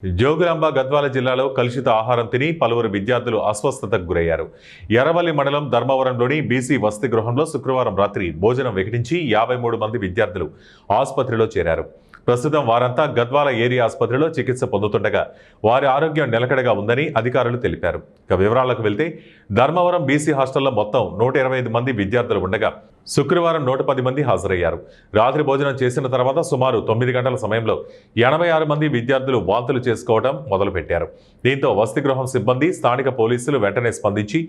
జోగులాంబ గద్వాల జిల్లాలో కలుషిత ఆహారం తిని పలువురు విద్యార్థులు అస్వస్థతకు గురయ్యారు. ఎర్రవల్లి మండలం ధర్మవరంలోని బీసీ వసతి గృహంలో శుక్రవారం రాత్రి భోజనం వికటించి 53 మంది విద్యార్థులు ఆసుపత్రిలో చేరారు. ప్రస్తుతం వారంతా గద్వాల ఏరియా ఆసుపత్రిలో చికిత్స పొందుతుండగా వారి ఆరోగ్యం నిలకడగా ఉందని అధికారులు తెలిపారు. ఇక వివరాలకు వెళ్తే ధర్మవరం బీసీ హాస్టల్లో మొత్తం 125 మంది విద్యార్థులు ఉండగా శుక్రవారం 110 మంది హాజరయ్యారు. రాత్రి భోజనం చేసిన తర్వాత సుమారు 9 గంటల సమయంలో 86 మంది విద్యార్థులు వాంతులు చేసుకోవడం మొదలుపెట్టారు. దీంతో వసతి గృహం సిబ్బంది, స్థానిక పోలీసులు వెంటనే స్పందించి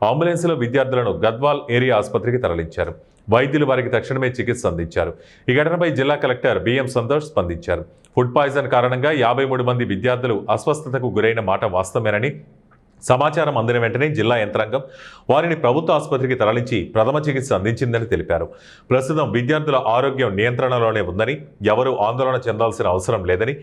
అంబులెన్స్లో విద్యార్థులను గద్వాల్ ఏరియా ఆసుపత్రికి తరలించారు. వైద్యులు వారికి తక్షణమే చికిత్స అందించారు. ఈ ఘటనపై జిల్లా కలెక్టర్ బిఎం సంతోష్ స్పందించారు. ఫుడ్ పాయిజన్ కారణంగా 53 మంది విద్యార్థులు అస్వస్థతకు గురైన మాట వాస్తవమేనని సమాచారం అందిన వెంటనే జిల్లా యంత్రాంగం వారిని ప్రభుత్వ ఆసుపత్రికి తరలించి ప్రథమ చికిత్స అందించిందని తెలిపారు. ప్రస్తుతం విద్యార్థుల ఆరోగ్యం నియంత్రణలోనే ఉందని, ఎవరూ ఆందోళన చెందాల్సిన అవసరం లేదని,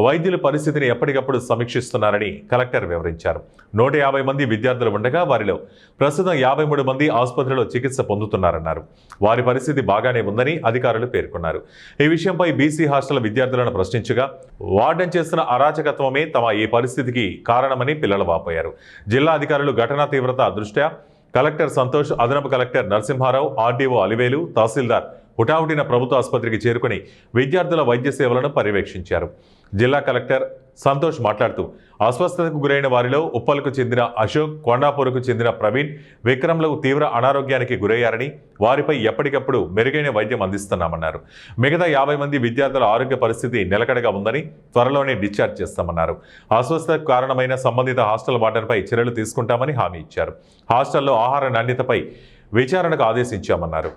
వైద్యులు పరిస్థితిని ఎప్పటికప్పుడు సమీక్షిస్తున్నారని కలెక్టర్ వివరించారు. 150 మంది విద్యార్థులు ఉండగా వారిలో ప్రస్తుతం 53 మంది ఆసుపత్రిలో చికిత్స పొందుతున్నారన్నారు. వారి పరిస్థితి బాగానే ఉందని అధికారులు పేర్కొన్నారు. ఈ విషయంపై బీసీ హాస్టల్ విద్యార్థులను ప్రశ్నించగా వార్డెన్ చేస్తున్న అరాచకత్వమే తమ ఈ పరిస్థితికి కారణమని పిల్లలు వాపోయారు. జిల్లా అధికారులు ఘటనా తీవ్రత దృష్ట్యా కలెక్టర్ సంతోష్, అదనపు కలెక్టర్ నరసింహారావు, ఆర్డీఓ అలివేలు, తహసీల్దార్ హుటాహుటిన ప్రభుత్వ ఆసుపత్రికి చేరుకుని విద్యార్థుల వైద్య సేవలను పర్యవేక్షించారు. జిల్లా కలెక్టర్ సంతోష్ మాట్లాడుతూ అస్వస్థతకు గురైన వారిలో ఉప్పల్కు చెందిన అశోక్, కొండాపూర్కు చెందిన ప్రవీణ్, విక్రమ్లకు తీవ్ర అనారోగ్యానికి గురయ్యారని, వారిపై ఎప్పటికప్పుడు మెరుగైన వైద్యం అందిస్తున్నామన్నారు. మిగతా 50 మంది విద్యార్థుల ఆరోగ్య పరిస్థితి నిలకడగా ఉందని, త్వరలోనే డిశ్చార్జ్ చేస్తామన్నారు. అస్వస్థతకు కారణమైన సంబంధిత హాస్టల్ వార్డెన్పై చర్యలు తీసుకుంటామని హామీ ఇచ్చారు. హాస్టల్లో ఆహార నాణ్యతపై విచారణకు ఆదేశించామన్నారు.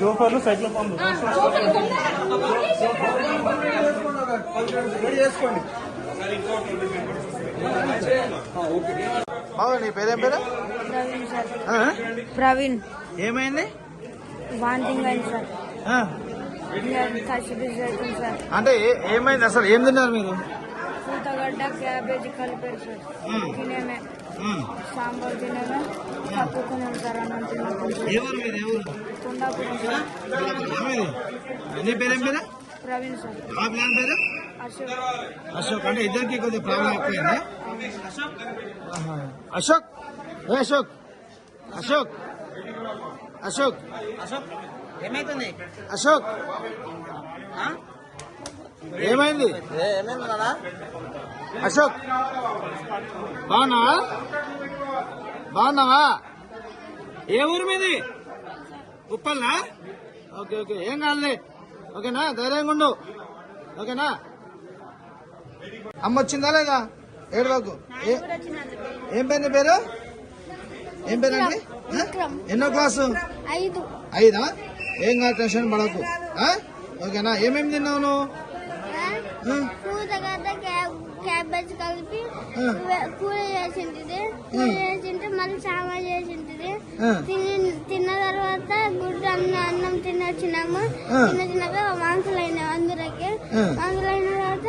జోఫర్లు సైకిల్ పంపు చేసుకోండి. నీ పేరేం పేరు? ప్రవీణ్. ఏమైంది? వాంతింగ్ అయింది సార్. సార్ అంటే ఏమైంది అసలు? ఏం తిన్నారు మీరు? పూతగడ్డ, క్యాబేజీ కలిపారు సార్. తినేమే సాంబార్ తినేమే తప్పుకున్నాం సార్. అన్నం ఎవరు మీరు? ఎవరు? కొండాపురం సార్. నీ పేరేం పేరు? ప్రవీణ్ సార్. ఆ ప్లాన్ పేరు? అశోక్. అశోక్. అంటే ఇద్దరికి కొద్దిగా ప్రాబ్లం ఎక్కువైందా? అశోక్. ఏ అశోక్? అశోక్. అశోక్. అశోక్ ఏమైతుంది? అశోక్ ఏమైంది? ఏమైంది కదా? అశోక్ బాగున్నావా? బాగున్నావా? ఏ ఊరు మీది? ఉప్పల్నా? ఓకే ఓకే, ఏం కాదులే. ఓకేనా? ధైర్యంగా ఉండు. ఓకేనా? అమ్మ వచ్చిందా లేదా? ఏడవకు. ఏం పేరు నీ పేరు? ఏం పేరు అండి? ఎన్నో క్లాసు? 5. ఏం కాదు, టెన్షన్ పడకు. ఓకేనా? ఏమేమి తిన్నావు నువ్వు? క్యాబేజ్ కలిపి కూర చేసింటిది. మళ్ళీ సాంబార్ చేసింటిది. తిన్న తర్వాత గుడ్డు అన్నం తినొచ్చినాము. తిన్నాక మాంసాలు అయినాయి. అందరికి మాంసాలు అయిన తర్వాత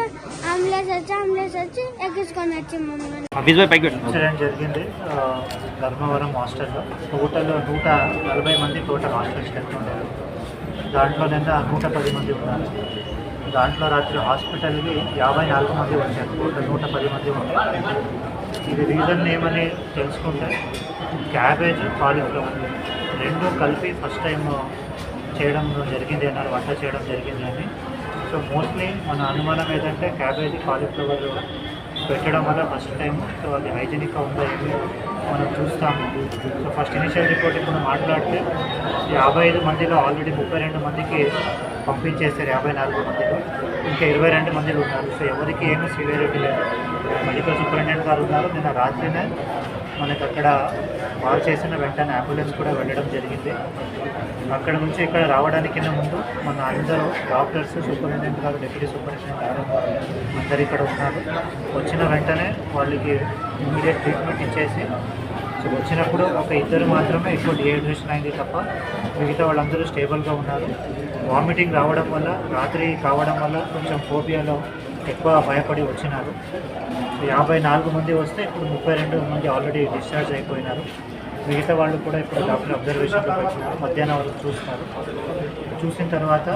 ఆమ్లెట్స్ వచ్చి ఎక్కించుకొని వచ్చి మమ్మల్ని. ఇన్సిడెంట్ జరిగింది ధర్మవరం హాస్టల్లో. టోటల్ 140 మంది టోటల్ హాస్టల్ స్ట్రెంత్ ఉన్నారు. దాంట్లో నిన్న 110 మంది ఉన్నారు. దాంట్లో రాత్రి హాస్పిటల్కి 54 మంది వచ్చారు. టోటల్ 110 మంది ఉన్నారు. ఇది రీజన్ ఏమని తెలుసుకుంటే క్యాబేజ్, కాలీఫ్లవర్ 2 కలిపి ఫస్ట్ టైం చేయడం జరిగింది అన్నారు, వంట చేయడం జరిగింది అని. సో మోస్ట్లీ మన అనుమానం ఏంటంటే క్యాబేజ్, కాలీఫ్లవర్ పెట్టడం వల్ల ఫస్ట్ టైం. సో అది హైజీనిక్గా ఉందా ఏమి మనం చూస్తాము. సో ఫస్ట్ ఇనిషియల్ రిపోర్ట్ ఇప్పుడు మాట్లాడితే 55 మందిలో ఆల్రెడీ 32 మందికి పంపించేస్తారు. 54 మందిలో ఇంకా 22 మందిలో ఉన్నారు. సో ఎవరికి ఏమీ సివియరిటీ లేదు. మెడికల్ సూపరింటెండెంట్ గారు ఉన్నారు. నిన్న రాత్రినే మనకి అక్కడ కాల్ చేసిన వెంటనే అంబులెన్స్ కూడా వెళ్ళడం జరిగింది. అక్కడ నుంచి ఇక్కడ రావడానికి ముందు మన అందరూ డాక్టర్స్, సూపరింటెండెంట్ గారు, డిప్యూటీ సూపరింటెండెంట్ గారు అందరు ఇక్కడ ఉన్నారు. వచ్చిన వెంటనే వాళ్ళకి ఇమీడియట్ ట్రీట్మెంట్ ఇచ్చేసి సో వచ్చినప్పుడు ఒక ఇద్దరు మాత్రమే ఎక్కువ డిహైడ్రేషన్ అయింది తప్ప మిగతా వాళ్ళందరూ స్టేబుల్గా ఉన్నారు. వామిటింగ్ రావడం వల్ల, రాత్రి కావడం వల్ల కొంచెం ఫోబియాలో ఎక్కువ భయపడి వచ్చినారు. 54 మంది వస్తే ఇప్పుడు 32 మంది ఆల్రెడీ డిశ్చార్జ్ అయిపోయినారు. మిగతా వాళ్ళు కూడా ఇప్పుడు డాక్టర్ అబ్జర్వేషన్లో పెట్టినారు. మధ్యాహ్నం వరకు చూస్తారు. చూసిన తర్వాత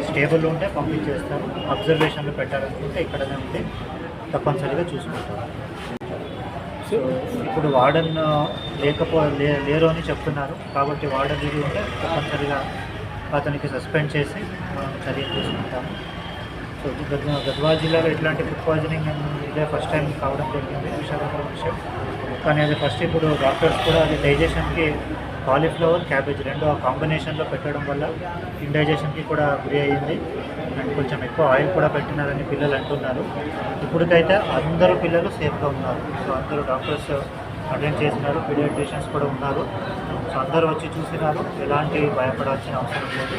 స్టేబుల్ ఉంటే పంపించేస్తారు. అబ్జర్వేషన్లో పెట్టాలనుకుంటే ఇక్కడనే ఉంటే తప్పనిసరిగా చూసుకుంటారు. సో ఇప్పుడు వార్డన్ లేరు అని చెప్తున్నారు. కాబట్టి వార్డన్ ఇది ఉంటే తప్పనిసరిగా అతనికి సస్పెండ్ చేసి మనం చర్యలు తీసుకుంటాము. సో గద్వాల జిల్లాలో ఇట్లాంటి ఫుడ్ పాయిజనింగ్ ఇదే ఫస్ట్ టైం కావడం జరిగింది, విశాఖపట్నం విషయం. కానీ అది ఫస్ట్ ఇప్పుడు డాక్టర్స్ కూడా అది డైజెషన్కి కాలీఫ్లవర్, క్యాబేజ్ రెండు ఆ కాంబినేషన్లో పెట్టడం వల్ల ఇండైజెషన్కి కూడా గురి అయ్యింది. అండ్ కొంచెం ఎక్కువ ఆయిల్ కూడా పెట్టినారని పిల్లలు అంటున్నారు. ఇప్పటికైతే అందరూ పిల్లలు సేఫ్గా ఉన్నారు. సో అందరూ డాక్టర్స్ అటెండ్ చేసినారు, పీడియాట్రిషియన్స్ కూడా ఉన్నారు. సో అందరూ వచ్చి చూసినారు. ఎలాంటి భయపడాల్సిన అవసరం లేదు.